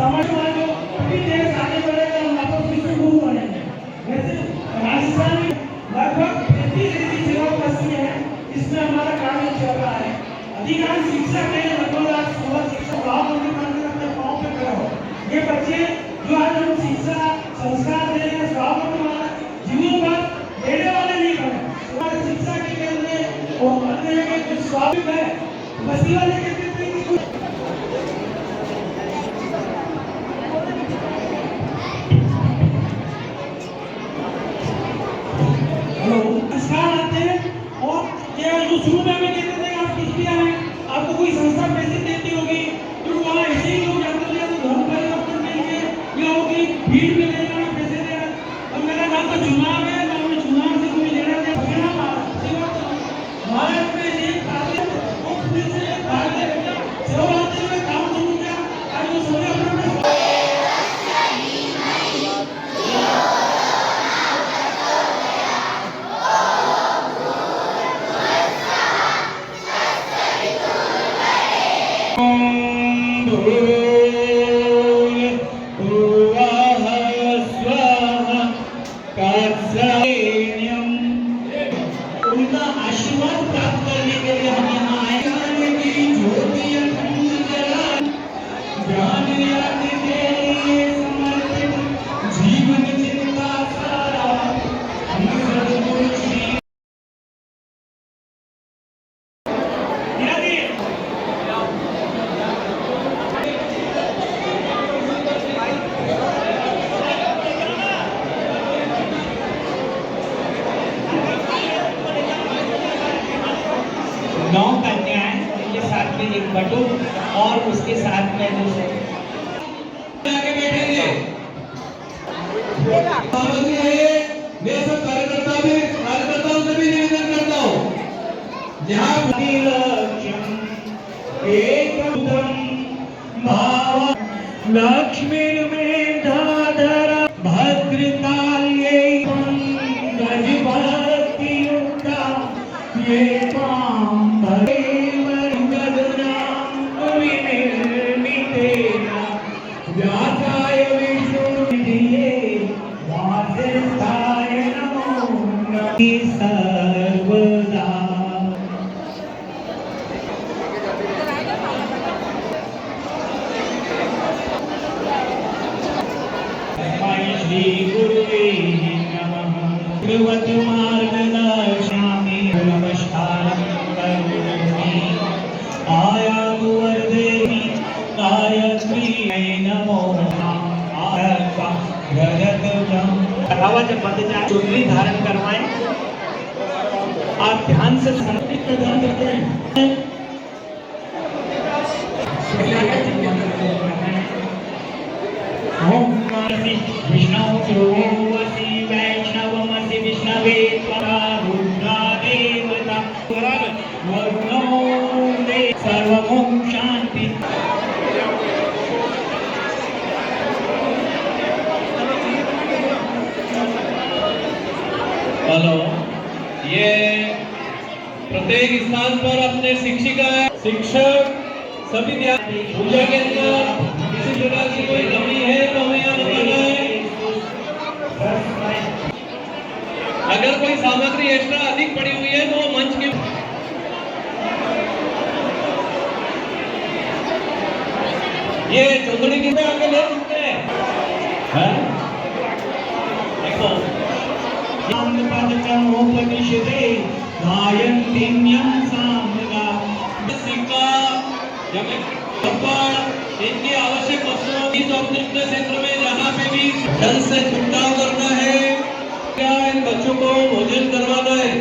समझ में जो भी देश आगे बढ़ेगा हम वापस विश्व गुरु बनेंगे। वैसे राजस्थान में लगभग 33 ऐसी सेवा बस्ती है जिसमें हमारा कार्य चल रहा है। अधिकांश शिक्षक है, लगभग आज 16 शिक्षक गाँव में अपने पाँव पे खड़े हो। ये बच्चे जो आज हम शिक्षा संस्कार दे रहे हैं स्वावलंबी वाला जीवन पर देने वाले नहीं बने। हमारे शिक्षा के केंद्र और मानते हैं कि कुछ स्वाभाविक है बस्ती वाले कहते हैं कि कुछ संस्कार आते हैं और जो शुरू में हमें कहते थे आप किस लिए आए, आपको कोई संस्था पैसे देती होगी तो वहाँ ऐसे ही लोग जाते थे तो धर्म परिवर्तन करेंगे या होगी भीड़ में ले जाना पैसे देना। और मेरा नाम तो चुनाव है, ना हमें चुनाव से कोई लेना देना भारत में एक कार्य से भारत सेवा आते हुए काम शुरू किया। आज वो सोने अपना उनका आशीर्वाद प्राप्त करने के लिए हम यहाँ आए। ज्योति अखंड जला ज्ञान याद के लिए समर्पित जीवन चिंता सारा हम सद्गुरु श्री नौ कन्याएं उनके साथ में एक बटुक और उसके साथ में दूसरे आगे बैठेंगे। मैं सब कार्यकर्ताओं से भी निवेदन करता हूँ जहाँ लक्ष्मी में धाधरा भद्रकाल्ये गजपतियुक्ता ये व्यासाय विष्णुनिधये वासिष्ठाय नमो नमः सर्वदा। श्री गुरुवे नमः। भगवत मार्गदर्शयामि नमस्कारं करोमि आयातु वरदेहि गायत्री नमो आवाज जब बंद जाए चुनरी धारण करवाएं। आप ध्यान से संगीत का ध्यान रखते हैं। ओम विष्णुवसी वैष्णवमसि विष्णवे त्वरा रुद्रा देवता वरुणो दे सर्वं शांति। हेलो, ये प्रत्येक स्थान पर अपने शिक्षक सभी पूजा के अंदर किसी प्रकार की कोई कमी है तो हमें यहाँ बताना है। अगर कोई सामग्री एक्स्ट्रा अधिक पड़ी हुई है तो वो मंच के ये चुंदड़ी की आगे ले सकते हैं। देखो उपनिषदे गायन्तीन्यं सामगा सिक्का इनकी आवश्यक वस्तुओं की औपनिषद क्षेत्र में जहाँ पे भी जल से छिड़काव करना है, क्या इन बच्चों को भोजन करवाना है।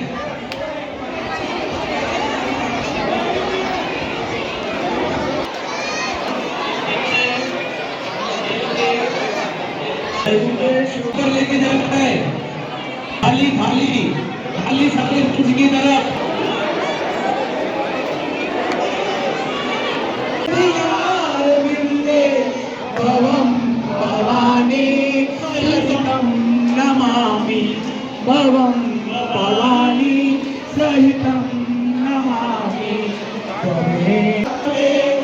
ऊपर लेके जाना है, खाली खाली खाली सारे कुछ की तरफ। भवं भवानी सहितं नमामि भवं भवानी सहितं नमामि त्वमेव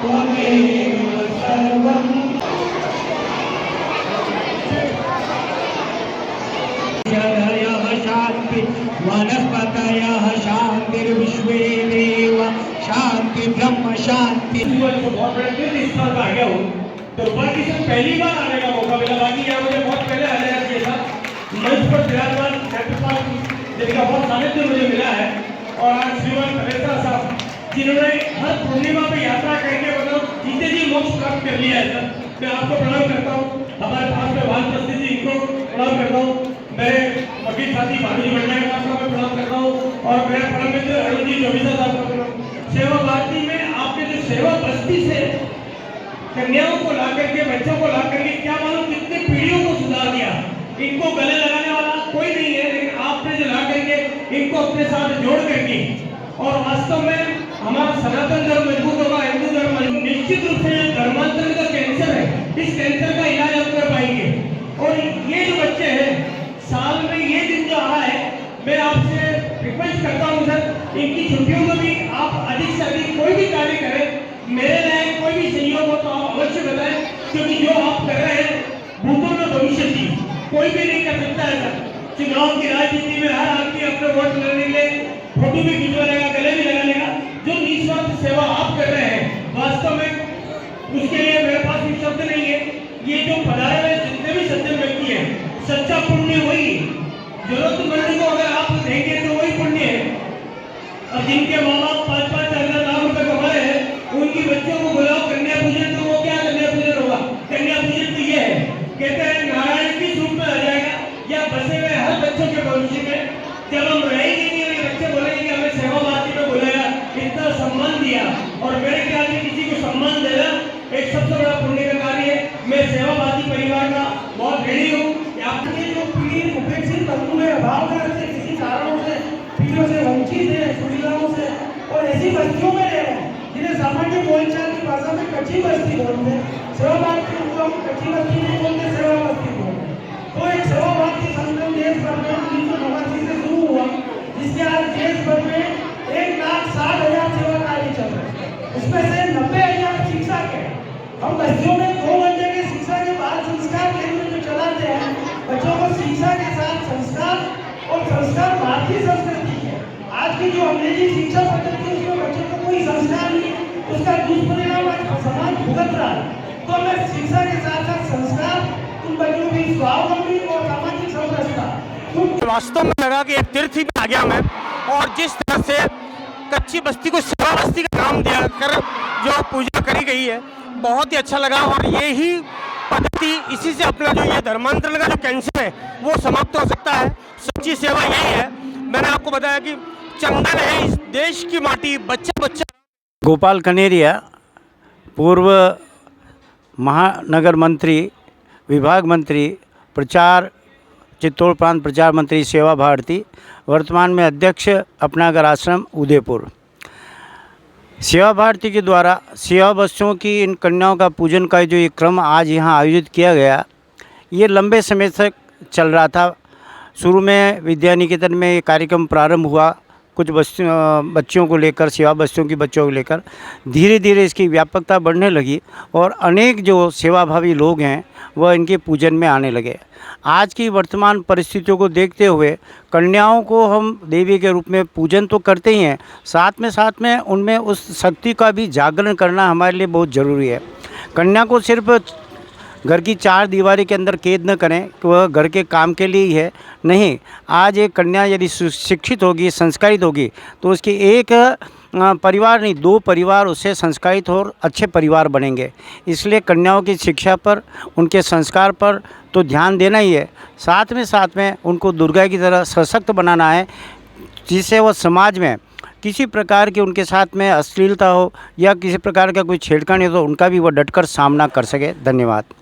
त्वमेव सर्वं शांति ब्रह्म शांति। तो बहुत बड़े तीर्थ स्थान पर आ गया हूँ, तो बाकी से पहली बार आने का मौका मिला। बाकी यहाँ मुझे बहुत पहले आ जाना चाहिए था। मंच पर विराजमान नेत्रपाल जिनका बहुत सानिध्य मुझे मिला है, और आज श्रीमान कलेक्टर साहब जिन्होंने हर पूर्णिमा पे यात्रा करके मतलब जीते जी मोक्ष प्राप्त कर लिया है। सर मैं आपको प्रणाम करता हूँ, हमारे पास में वानप्रस्थी जी इनको प्रणाम करता हूँ, मेरे वकील साथी भानुजी भंडारी साहब को प्रणाम करता हूँ, और मेरे परम मित्र अरुण जी चौबीसा साहब को प्रणाम। सेवा भारती में आपने जो सेवा बस्ती से कन्याओं को ला करके, बच्चों को ला करके, क्या मालूम कितने पीढ़ियों को सुधार दिया। इनको गले लगाने वाला कोई नहीं है, लेकिन आपने जो ला करके इनको अपने साथ जोड़ करके, और वास्तव में हमारा सनातन धर्म मजबूत होगा, हिंदू धर्म निश्चित रूप से धर्मांतरण का कैंसर है, इस कैंसर का इलाज आप कर पाएंगे। और ये जो बच्चे हैं, साल में ये दिन जो आ रहा है, मैं आपसे रिक्वेस्ट करता हूँ सर, इनकी छुट्टियों में भी आप अधिक से अधिक कोई भी कार्य करें। मेरे लायक कोई भी सहयोग हो तो आप अवश्य बताएं, क्योंकि जो आप कर रहे हैं भूतों में भविष्य की कोई भी नहीं कर सकता है सर। चुनाव की राजनीति में हर आदमी अपने वोट लेने के लिए फोटो भी खिंचवा लेगा, गले भी लगा लेगा। जो निस्वार्थ सेवा आप कर रहे हैं, वास्तव में उसके लिए मेरे पास भी शब्द नहीं है। ये जो पधारे हुए जितने भी सज्जन व्यक्ति हैं, सच्चा पुण्य वही, जरूरतमंद को अगर आप देंगे तो वही पुण्य है। अब जिनके माँ बाप 5-5 लाख रुपए कमा रहे हैं, उनकी बच्चों को बुलाओ कन्या पूजन, तो वो क्या कन्या पूजन होगा? कन्या पूजन तो ये है, कहते हैं नारायण की रूप में आ जाएगा, या बसे हुए हर बच्चों के भविष्य में जब हम रहेंगे नहीं, बच्चे बोलेंगे कि हमें सेवा भारती में बुलाया, इतना सम्मान दिया। और मेरे ख्याल से किसी को सम्मान देना एक सबसे बड़ा पुण्य का कार्य है। मैं सेवा भारती परिवार का बहुत ऋणी हूँ। आपके जो पीढ़ी उपेक्षित तत्व में अभाव से किसी कारणों से पीढ़ियों से वंचित है, सुविधाओं से, और ऐसी बस्तियों में रह रहे हैं जिन्हें सामान्य बोलचाल की भाषा में कच्ची बस्ती बोलते हैं। सेवा भारती को हम कच्ची बस्ती नहीं बोलते, सेवा बस्ती बोलते हैं। तो एक सेवा भारती संगठन देश भर में 1989 से शुरू हुआ, जिसके आज देश भर में 1,60,000 सेवा कार्य चल रहे हैं। उसमें से 90,000 शिक्षा के। हम बच्चों में 2 घंटे की शिक्षा के बाद संस्कार केंद्र जो चलाते हैं, बच्चों को शिक्षा के साथ संस्कार, और संस्कार भारतीय संस्कृति है। आज की जो अंग्रेजी शिक्षा पद्धति, उसमें बच्चों को कोई संस्कार नहीं, उसका दुष्परिणाम आज समाज भुगत रहा है। तो हमें शिक्षा के साथ साथ संस्कार, उन बच्चों की स्वावलंबी और सामाजिक समरसता। वास्तव में लगा कि एक तीर्थ ही में आ गया मैं, और जिस तरह से कच्ची बस्ती को सेवा बस्ती का नाम दिया कर जो पूजा करी गई है, बहुत ही अच्छा लगा। और यही पद्धति, इसी से अपना जो ये धर्मांतरण का जो कैंसर है वो समाप्त हो सकता है। सच्ची सेवा यही है। मैंने आपको बताया कि चंदन है इस देश की माटी, बच्चा बच्चा। गोपाल कनेरिया, पूर्व महानगर मंत्री, विभाग मंत्री, प्रचार, चित्तौड़ प्रांत प्रचार मंत्री सेवा भारती, वर्तमान में अध्यक्ष अपनागर आश्रम उदयपुर। सेवा भारती के द्वारा सेवा बच्चों की इन कन्याओं का पूजन का जो ये क्रम आज यहाँ आयोजित किया गया, ये लंबे समय तक चल रहा था। शुरू में विद्या निकेतन में ये कार्यक्रम प्रारंभ हुआ, कुछ बच्चों को लेकर, सेवा बच्चों की बच्चों को लेकर। धीरे धीरे इसकी व्यापकता बढ़ने लगी, और अनेक जो सेवाभावी लोग हैं वह इनके पूजन में आने लगे। आज की वर्तमान परिस्थितियों को देखते हुए कन्याओं को हम देवी के रूप में पूजन तो करते ही हैं, साथ में उनमें उस शक्ति का भी जागरण करना हमारे लिए बहुत ज़रूरी है। कन्या को सिर्फ घर की 4 दीवारी के अंदर कैद न करें कि वह घर के काम के लिए ही है, नहीं। आज एक कन्या यदि शिक्षित होगी, संस्कारित होगी, तो उसकी एक परिवार नहीं, 2 परिवार उससे संस्कारित और अच्छे परिवार बनेंगे। इसलिए कन्याओं की शिक्षा पर, उनके संस्कार पर तो ध्यान देना ही है। साथ में उनको दुर्गा की तरह सशक्त बनाना है, जिससे वह समाज में किसी प्रकार की उनके साथ में अश्लीलता हो या किसी प्रकार का कोई छेड़खानी हो तो उनका भी वह डटकर सामना कर सके। धन्यवाद।